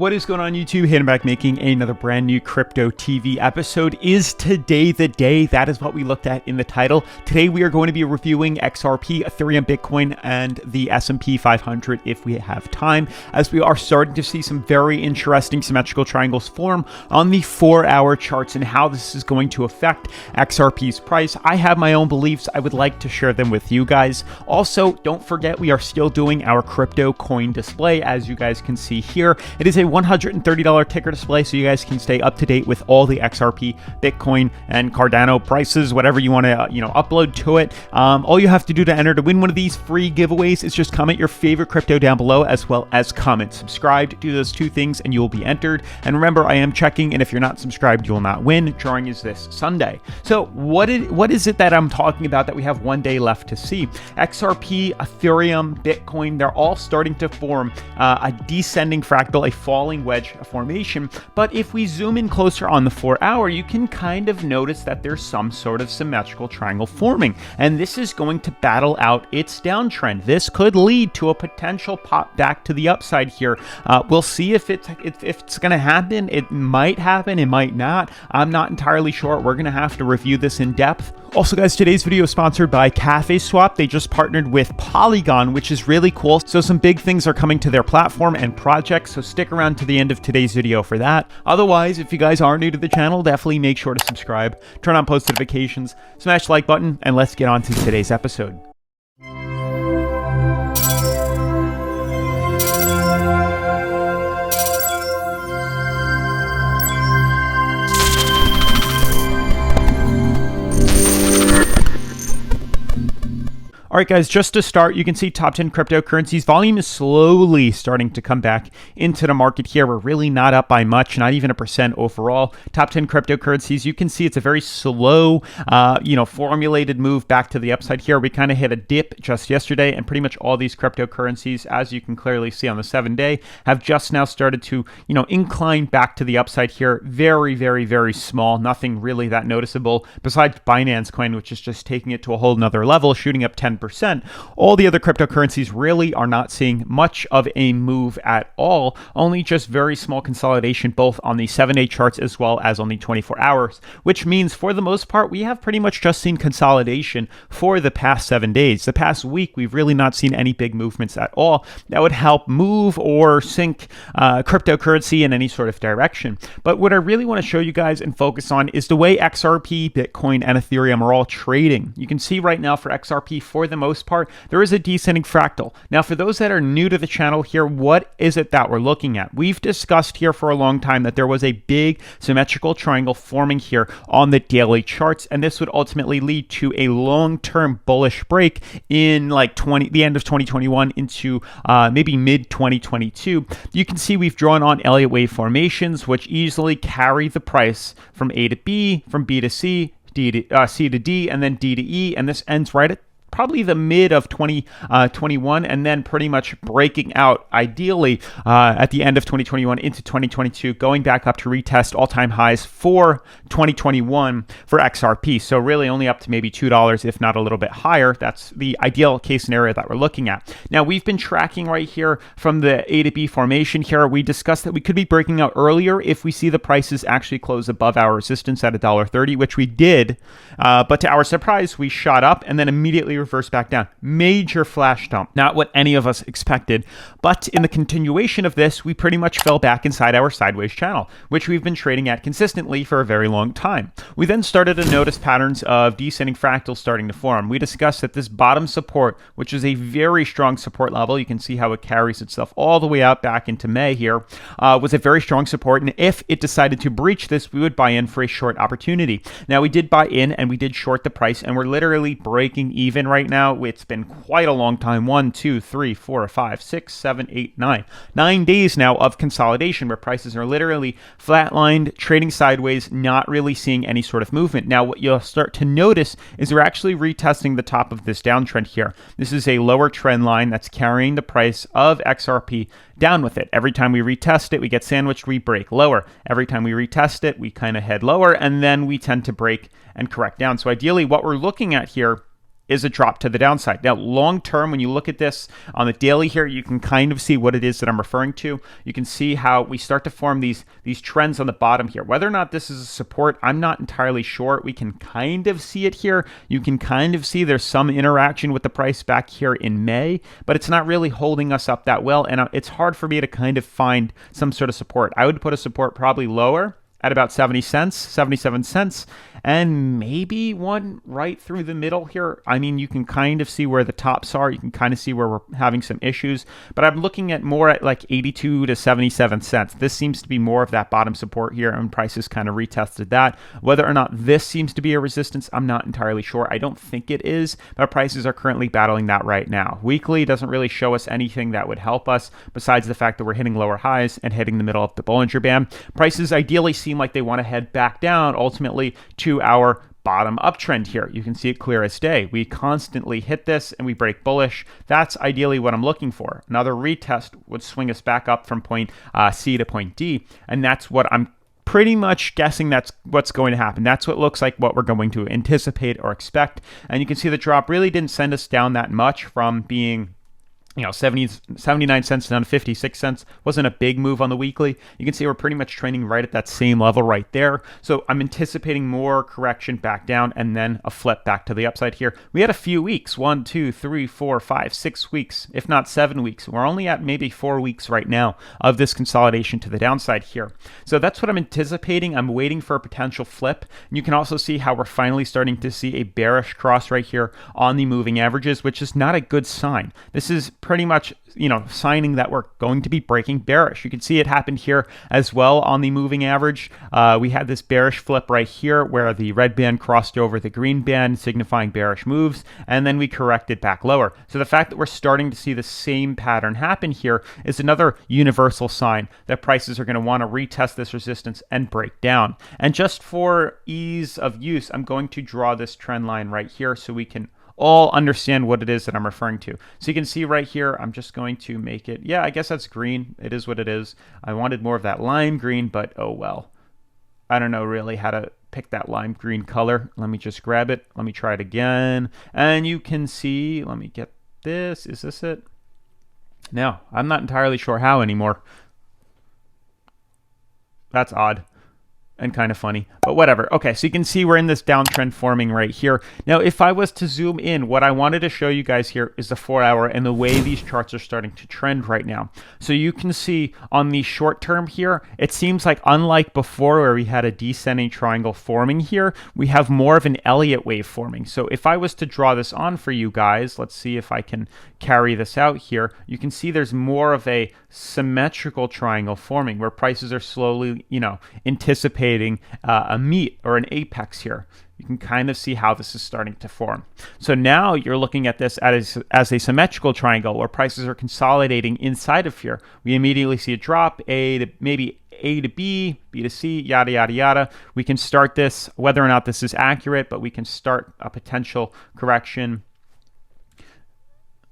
What is going on YouTube? Hayden back making another brand new Crypto TV episode. Is today the day? That is what we looked at in the title. Today we are going to be reviewing XRP, Ethereum, Bitcoin, and the S&P 500 if we have time, as we are starting to see some very interesting symmetrical triangles form on the 4-hour charts and how this is going to affect XRP's price. I have my own beliefs. I would like to share them with you guys. Also, don't forget we are still doing our crypto coin display, as you guys can see here. It is a $130 ticker display, so you guys can stay up to date with all the XRP, Bitcoin, and Cardano prices, whatever you want to upload to it. All you have to do to enter to win one of these free giveaways is just comment your favorite crypto down below, as well as comment subscribed. Do those two things and you will be entered. And remember, I am checking, and if you're not subscribed, you will not win. Drawing is this Sunday. So what is it that I'm talking about that we have one day left to see? XRP, Ethereum, Bitcoin, they're all starting to form a descending fractal, a falling wedge formation. But if we zoom in closer on the 4-hour, you can kind of notice that there's some sort of symmetrical triangle forming, and this is going to battle out its downtrend. This could lead to a potential pop back to the upside here. We'll see if it's going to happen. It might happen, it might not. I'm not entirely sure. We're going to have to review this in depth. Also guys, today's video is sponsored by CafeSwap. They just partnered with Polygon, which is really cool. So some big things are coming to their platform and projects, so stick around to the end of today's video for that. Otherwise, if you guys are new to the channel, definitely make sure to subscribe, turn on post notifications, smash the like button, and let's get on to today's episode. All right, guys, just to start, you can see top 10 cryptocurrencies. Volume is slowly starting to come back into the market here. We're really not up by much, not even 1% overall. Top 10 cryptocurrencies, you can see it's a very slow, formulated move back to the upside here. We kind of hit a dip just yesterday, and pretty much all these cryptocurrencies, as you can clearly see on the 7-day, have just now started to, incline back to the upside here. Very, very, very small. Nothing really that noticeable besides Binance Coin, which is just taking it to a whole nother level, shooting up 10%. All the other cryptocurrencies really are not seeing much of a move at all, only just very small consolidation both on the 7-day charts as well as on the 24 hours, which means for the most part, we have pretty much just seen consolidation for the past 7 days. The past week, we've really not seen any big movements at all that would help move or sink cryptocurrency in any sort of direction. But what I really want to show you guys and focus on is the way XRP, Bitcoin, and Ethereum are all trading. You can see right now for XRP, for the most part, there is a descending fractal. Now, for those that are new to the channel here, what is it that we're looking at? We've discussed here for a long time that there was a big symmetrical triangle forming here on the daily charts, and this would ultimately lead to a long-term bullish break in the end of 2021 into maybe mid-2022. You can see we've drawn on Elliott wave formations, which easily carry the price from A to B, from B to C, C to D, and then D to E, and this ends right at probably the mid of 2021, and then pretty much breaking out ideally at the end of 2021 into 2022, going back up to retest all-time highs for 2021 for XRP. So really only up to maybe $2, if not a little bit higher. That's the ideal case scenario that we're looking at. Now, we've been tracking right here from the A to B formation here. We discussed that we could be breaking out earlier if we see the prices actually close above our resistance at $1.30, which we did. But to our surprise, we shot up and then immediately reverse back down. Major flash dump. Not what any of us expected, but in the continuation of this, we pretty much fell back inside our sideways channel, which we've been trading at consistently for a very long time. We then started to notice patterns of descending fractals starting to form. We discussed that this bottom support, which is a very strong support level, you can see how it carries itself all the way out back into May here, was a very strong support, and if it decided to breach this, we would buy in for a short opportunity. Now, we did buy in and we did short the price, and we're literally breaking even right now. It's been quite a long time. 1, 2, 3, 4, 5, 6, 7, 8, 9. 9 days now of consolidation where prices are literally flatlined, trading sideways, not really seeing any sort of movement. Now, what you'll start to notice is we're actually retesting the top of this downtrend here. This is a lower trend line that's carrying the price of XRP down with it. Every time we retest it, we get sandwiched, we break lower. Every time we retest it, we kind of head lower, and then we tend to break and correct down. So ideally, what we're looking at here is a drop to the downside. Now, long term, when you look at this on the daily here, you can kind of see what it is that I'm referring to. You can see how we start to form these trends on the bottom here. Whether or not this is a support, I'm not entirely sure. We can kind of see it here. You can kind of see there's some interaction with the price back here in May, but it's not really holding us up that well, and it's hard for me to kind of find some sort of support. I would put a support probably lower at about 70 cents, 77 cents, and maybe one right through the middle here. I mean, you can kind of see where the tops are. You can kind of see where we're having some issues, but I'm looking at more at like 82 to 77 cents. This seems to be more of that bottom support here, and prices kind of retested that. Whether or not this seems to be a resistance, I'm not entirely sure. I don't think it is, but prices are currently battling that right now. Weekly doesn't really show us anything that would help us besides the fact that we're hitting lower highs and hitting the middle of the Bollinger Band. Prices ideally seem like they want to head back down ultimately to our bottom uptrend here. You can see it clear as day. We constantly hit this and we break bullish. That's ideally what I'm looking for. Another retest would swing us back up from point C to point D, and that's what I'm pretty much guessing that's what's going to happen. That's what looks like what we're going to anticipate or expect. And you can see the drop really didn't send us down that much from being 79 cents down to 56 cents. Wasn't a big move on the weekly. You can see we're pretty much trending right at that same level right there. So I'm anticipating more correction back down and then a flip back to the upside here. We had a few weeks, 1, 2, 3, 4, 5, 6 weeks, if not 7 weeks. We're only at maybe 4 weeks right now of this consolidation to the downside here. So that's what I'm anticipating. I'm waiting for a potential flip. And you can also see how we're finally starting to see a bearish cross right here on the moving averages, which is not a good sign. This is pretty much, signing that we're going to be breaking bearish. You can see it happened here as well on the moving average. We had this bearish flip right here where the red band crossed over the green band, signifying bearish moves, and then we corrected back lower. So the fact that we're starting to see the same pattern happen here is another universal sign that prices are going to want to retest this resistance and break down. And just for ease of use, I'm going to draw this trend line right here so we can all understand what it is that I'm referring to. So you can see right here, I'm just going to make it, I guess that's green. It is what it is. I wanted more of that lime green, but oh well. I don't know really how to pick that lime green color. Let me just grab it. Let me try it again. And you can see, let me get this. Is this it? No, I'm not entirely sure how anymore. That's odd and kind of funny, but whatever. Okay, so you can see we're in this downtrend forming right here. Now, if I was to zoom in, what I wanted to show you guys here is the 4 hour and the way these charts are starting to trend right now. So you can see on the short term here, it seems like unlike before where we had a descending triangle forming here, we have more of an Elliott wave forming. So if I was to draw this on for you guys, let's see if I can carry this out here. You can see there's more of a symmetrical triangle forming where prices are slowly, anticipating a meet or an apex here. You can kind of see how this is starting to form. So now you're looking at this as a symmetrical triangle where prices are consolidating inside of here. We immediately see a drop, maybe A to B, B to C, yada, yada, yada. We can start this, whether or not this is accurate, but we can start a potential correction,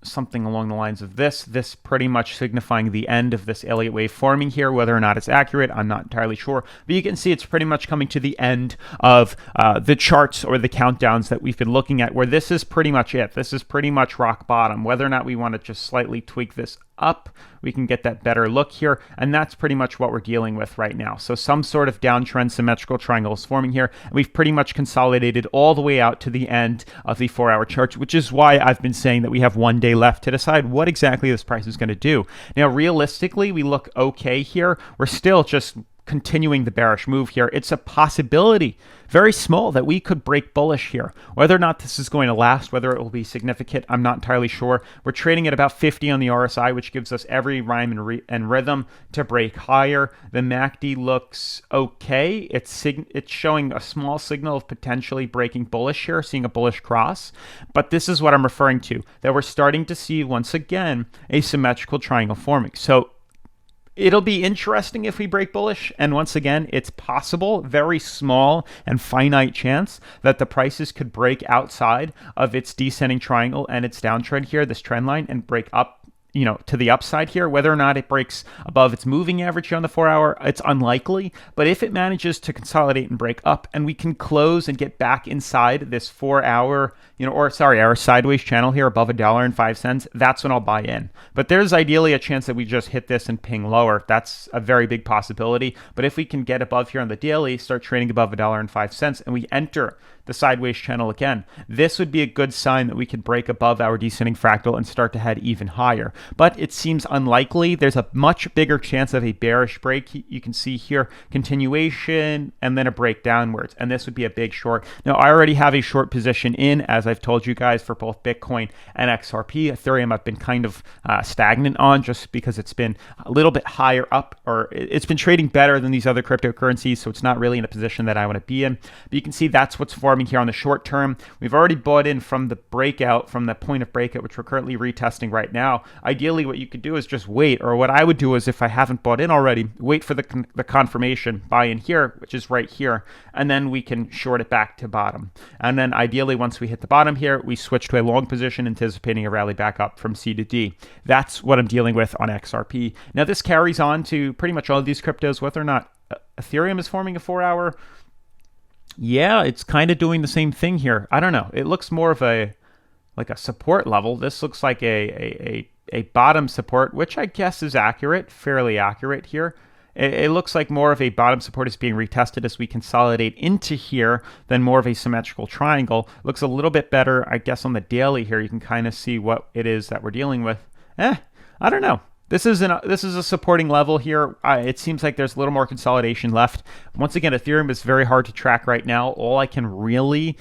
something along the lines of this pretty much signifying the end of this Elliott wave forming here. Whether or not it's accurate, I'm not entirely sure, but you can see it's pretty much coming to the end of the charts or the countdowns that we've been looking at, where this is pretty much it. This is pretty much rock bottom. Whether or not we want to just slightly tweak this up, we can get that better look here, and that's pretty much what we're dealing with right now. So some sort of downtrend symmetrical triangle is forming here, and we've pretty much consolidated all the way out to the end of the 4 hour chart, which is why I've been saying that we have 1 day left to decide what exactly this price is going to do. Now, realistically, we look okay here. We're still just continuing the bearish move here. It's a possibility, very small, that we could break bullish here. Whether or not this is going to last, whether it will be significant, I'm not entirely sure. We're trading at about 50 on the RSI, which gives us every rhyme and rhythm to break higher. The MACD looks okay. It's showing a small signal of potentially breaking bullish here, seeing a bullish cross. But this is what I'm referring to, that we're starting to see, once again, a symmetrical triangle forming. So it'll be interesting if we break bullish, and once again, it's possible, very small and finite chance, that the prices could break outside of its descending triangle and its downtrend here, this trend line, and break up to the upside here. Whether or not it breaks above its moving average here on the 4-hour, it's unlikely. But if it manages to consolidate and break up, and we can close and get back inside this 4-hour, our sideways channel here above $1.05, that's when I'll buy in. But there's ideally a chance that we just hit this and ping lower. That's a very big possibility. But if we can get above here on the daily, start trading above $1.05, and we enter the sideways channel again, this would be a good sign that we could break above our descending fractal and start to head even higher. But it seems unlikely. There's a much bigger chance of a bearish break. You can see here continuation and then a break downwards, and this would be a big short. Now, I already have a short position in, as I've told you guys, for both Bitcoin and XRP. Ethereum I've been kind of stagnant on, just because it's been a little bit higher up, or it's been trading better than these other cryptocurrencies, so it's not really in a position that I want to be in. But you can see that's what's forming here on the short term. We've already bought in from the breakout, from the point of breakout, which we're currently retesting right now. Ideally, what you could do is just wait, or what I would do is, if I haven't bought in already, wait for the confirmation, buy in here, which is right here, and then we can short it back to bottom. And then ideally, once we hit the bottom here, we switch to a long position, anticipating a rally back up from C to D. That's what I'm dealing with on XRP. Now, this carries on to pretty much all of these cryptos, whether or not Ethereum is forming a 4-hour. Yeah, it's kind of doing the same thing here. I don't know. It looks more of a support level. This looks like a bottom support, which I guess is accurate, fairly accurate here. It looks like more of a bottom support is being retested as we consolidate into here than more of a symmetrical triangle. Looks a little bit better, I guess, on the daily here. You can kind of see what it is that we're dealing with. I don't know. This is a supporting level here. It seems like there's a little more consolidation left. Once again, Ethereum is very hard to track right now. All I can really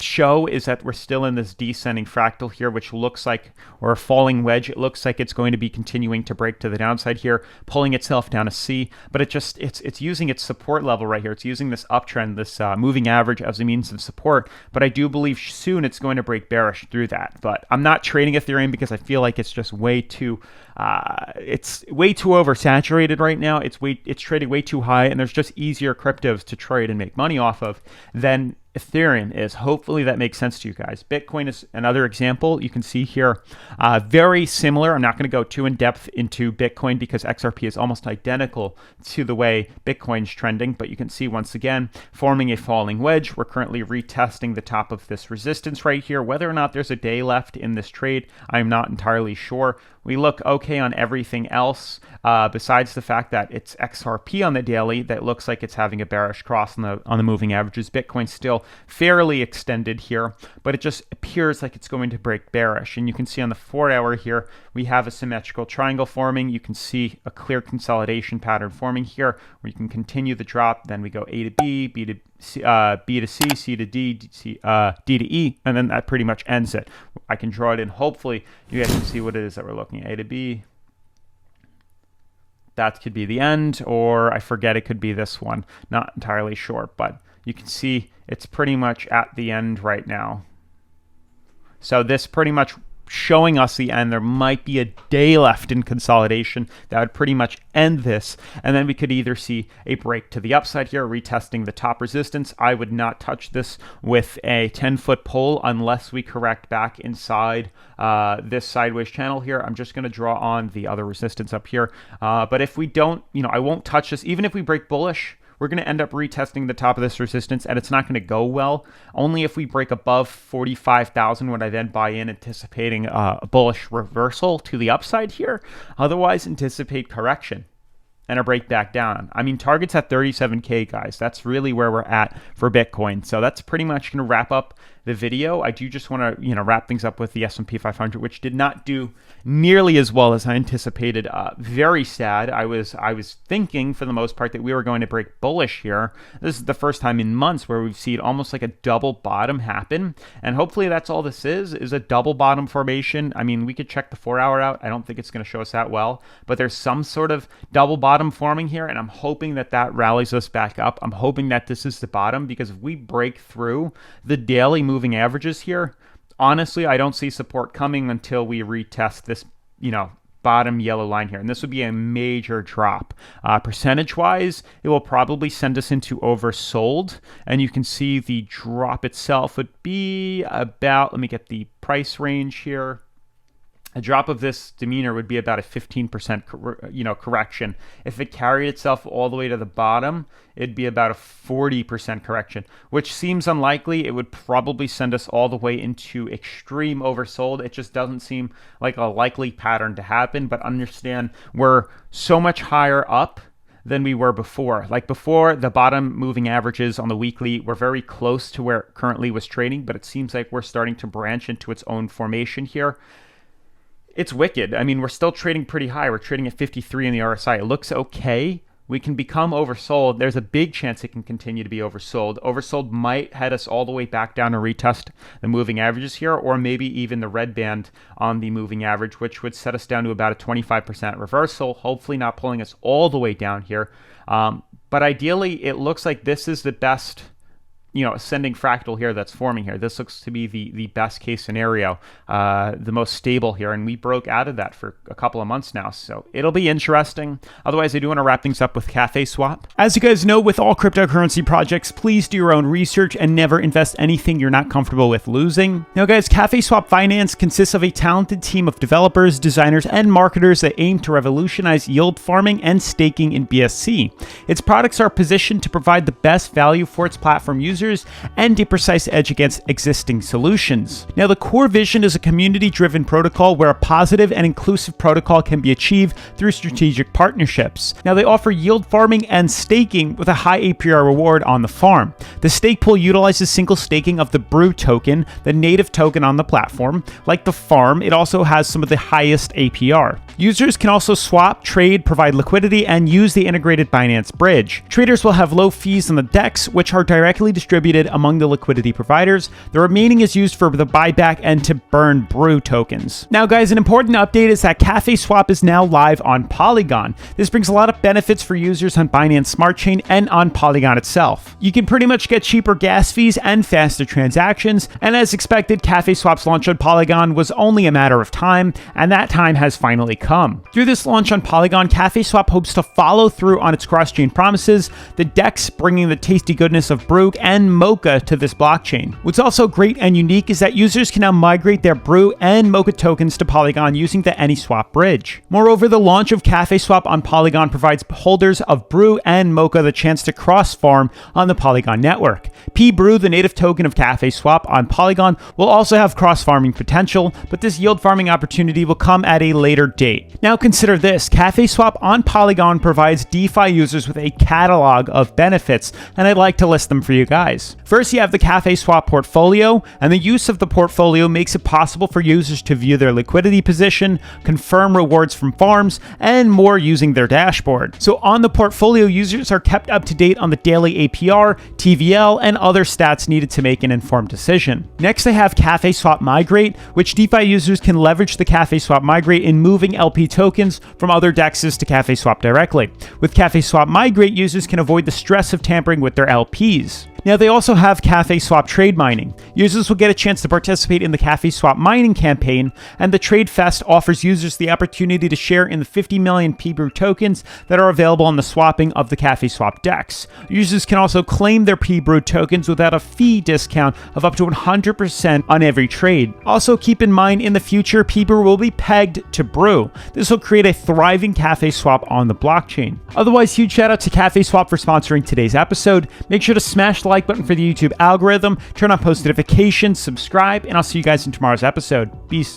show is that we're still in this descending fractal here, which looks like, or a falling wedge. It looks like it's going to be continuing to break to the downside here, pulling itself down to C. But it's using its support level right here. It's using this uptrend, this moving average, as a means of support. But I do believe soon it's going to break bearish through that. But I'm not trading Ethereum because I feel like it's just way too oversaturated right now. It's trading way too high, and there's just easier cryptos to trade and make money off of than Ethereum is. Hopefully that makes sense to you guys. Bitcoin is another example. You can see here, very similar. I'm not going to go too in depth into Bitcoin because XRP is almost identical to the way Bitcoin's trending, but you can see once again forming a falling wedge. We're currently retesting the top of this resistance right here. Whether or not there's a day left in this trade, I'm not entirely sure. We look okay on everything else, besides the fact that it's XRP on the daily that looks like it's having a bearish cross on the moving averages. Bitcoin's still fairly extended here, but it just appears like it's going to break bearish. And you can see on the 4-hour here, we have a symmetrical triangle forming. You can see a clear consolidation pattern forming here, where you can continue the drop. Then we go A to B, B to C, C to D, D to E, and then that pretty much ends it. I can draw it in. Hopefully, you guys can see what it is that we're looking at. A to B. That could be the end, or I forget, it could be this one. Not entirely sure, but you can see it's pretty much at the end right now. So this pretty much showing us the end. There might be a day left in consolidation that would pretty much end this, and then we could either see a break to the upside here, retesting the top resistance. I would not touch this with a 10-foot pole unless we correct back inside this sideways channel here. I'm just going to draw on the other resistance up here, but if we don't, I won't touch this. Even if we break bullish, we're going to end up retesting the top of this resistance, and it's not going to go well. Only if we break above 45,000 would I then buy in, anticipating a bullish reversal to the upside here. Otherwise, anticipate correction and a break back down. I mean, target's at 37K, guys. That's really where we're at for Bitcoin. So that's pretty much going to wrap up the video. I do just want to, wrap things up with the S&P 500, which did not do nearly as well as I anticipated. Very sad. I was thinking for the most part that we were going to break bullish here. This is the first time in months where we've seen almost like a double bottom happen, and hopefully that's all this is a double bottom formation. I mean, we could check the 4-hour out. I don't think it's going to show us that well, but there's some sort of double bottom forming here, and I'm hoping that that rallies us back up. I'm hoping that this is the bottom, because if we break through the daily moving averages here, honestly, I don't see support coming until we retest this, bottom yellow line here. And this would be a major drop. Percentage-wise, it will probably send us into oversold. And you can see the drop itself would be about, let me get the price range here. A drop of this demeanor would be about a 15% correction. If it carried itself all the way to the bottom, it'd be about a 40% correction, which seems unlikely. It would probably send us all the way into extreme oversold. It just doesn't seem like a likely pattern to happen, but understand we're so much higher up than we were before. Like before, the bottom moving averages on the weekly were very close to where it currently was trading, but it seems like we're starting to branch into its own formation here. It's wicked. I mean, we're still trading pretty high. We're trading at 53 in the RSI. It looks okay. We can become oversold. There's a big chance it can continue to be oversold. Oversold might head us all the way back down to retest the moving averages here, or maybe even the red band on the moving average, which would set us down to about a 25% reversal, hopefully not pulling us all the way down here. But ideally, it looks like this is the best ascending fractal here that's forming here. This looks to be the best case scenario, the most stable here, and we broke out of that for a couple of months now, so it'll be interesting. Otherwise, I do want to wrap things up with CafeSwap. As you guys know, with all cryptocurrency projects, please do your own research and never invest anything you're not comfortable with losing. Now guys, CafeSwap Finance consists of a talented team of developers, designers, and marketers that aim to revolutionize yield farming and staking in BSC. Its products are positioned to provide the best value for its platform users and a precise edge against existing solutions. Now, the core vision is a community-driven protocol where a positive and inclusive protocol can be achieved through strategic partnerships. Now, they offer yield farming and staking with a high APR reward on the farm. The stake pool utilizes single staking of the Brew token, the native token on the platform. Like the farm, it also has some of the highest APR. Users can also swap, trade, provide liquidity, and use the integrated Binance bridge. Traders will have low fees on the DEX, which are directly distributed among the liquidity providers. The remaining is used for the buyback and to burn Brew tokens. Now guys, an important update is that CafeSwap is now live on Polygon. This brings a lot of benefits for users on Binance Smart Chain and on Polygon itself. You can pretty much get cheaper gas fees and faster transactions, and as expected, CafeSwap's launch on Polygon was only a matter of time, and that time has finally come. Through this launch on Polygon, CafeSwap hopes to follow through on its cross-chain promises, the DEX bringing the tasty goodness of Brew and Mocha to this blockchain. What's also great and unique is that users can now migrate their Brew and Mocha tokens to Polygon using the AnySwap bridge. Moreover, the launch of CafeSwap on Polygon provides holders of Brew and Mocha the chance to cross-farm on the Polygon network. Brew, the native token of CafeSwap on Polygon, will also have cross-farming potential, but this yield farming opportunity will come at a later date. Now consider this, CafeSwap on Polygon provides DeFi users with a catalog of benefits, and I'd like to list them for you guys. First, you have the CafeSwap portfolio, and the use of the portfolio makes it possible for users to view their liquidity position, confirm rewards from farms, and more using their dashboard. So on the portfolio, users are kept up to date on the daily APR, TVL, and other stats needed to make an informed decision. Next, I have CafeSwap Migrate, which DeFi users can leverage the CafeSwap Migrate in moving LP tokens from other DEXs to CafeSwap directly. With CafeSwap Migrate, users can avoid the stress of tampering with their LPs. Now, they also have CafeSwap trade mining. Users will get a chance to participate in the CafeSwap mining campaign, and the Trade Fest offers users the opportunity to share in the 50 million Brew tokens that are available on the swapping of the CafeSwap DEX. Users can also claim their Brew tokens without a fee discount of up to 100% on every trade. Also, keep in mind, in the future, Brew will be pegged to Brew. This will create a thriving CafeSwap on the blockchain. Otherwise, huge shout out to CafeSwap for sponsoring today's episode. Make sure to smash the like button for the YouTube algorithm, turn on post notifications, subscribe, and I'll see you guys in tomorrow's episode. Peace.